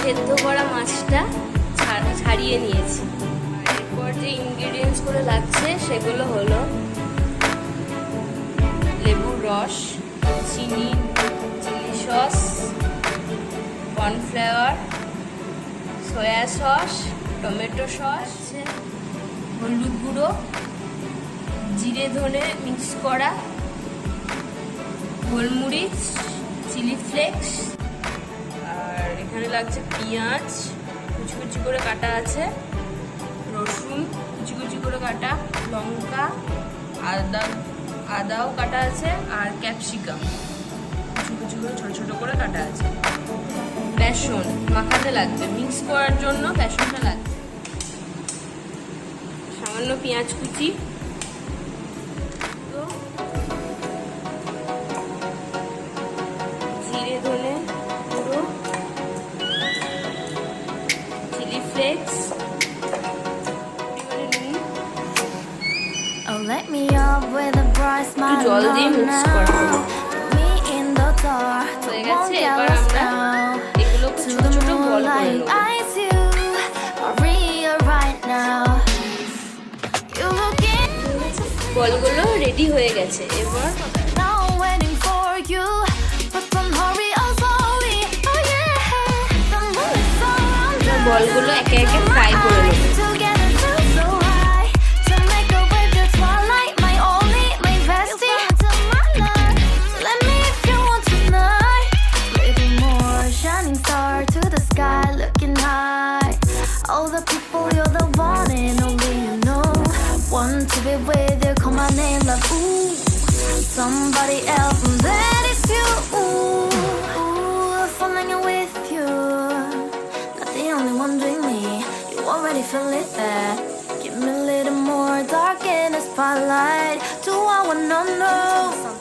সেদ্ধ করা মাছটা ছাড়িয়ে নিয়েছি। এরপর যে ইনগ্রিডিয়েন্টসগুলো লাগছে সেগুলো হলো লেবুর রস, চিনি, chilli sauce, cornflour, soya sauce, tomato sauce, হলুদ গুঁড়ো, জিরে ধনে মিক্স করা, গোলমরিচ, চিলি ফ্লেক্স, আর এখানে লাগছে পেঁয়াজ কুচি কুচি করে কাটা আছে, রসুন কুচি কুচি করে কাটা, লঙ্কা, আদাও কাটা আছে, আর ক্যাপসিকাম কুচি কুচি করে ছোট ছোট করে কাটা আছে। বেসন মাখাতে লাগবে, মিক্স করার জন্য বেসনটা লাগবে। সামান্য পেঁয়াজ কুচি, জিরে ধনে গুঁড়ো, চিলি ফ্লেক্স, জল দিয়ে মিক্স করবো। হয়ে গেছে, এবার আমরা এগুলো ছোট ছোট বল করে নেব। বলগুলো রেডি হয়ে গেছে, এবার বলগুলো একে একে ফ্রাই করে নেব। All the people, you're the one and only you know. Want to be with you, call my name like ooh. Somebody else, and then it's you. Ooh, falling in with you. Not the only one doing me. You already feel it there. Give me a little more dark in the spotlight. Do I wanna know?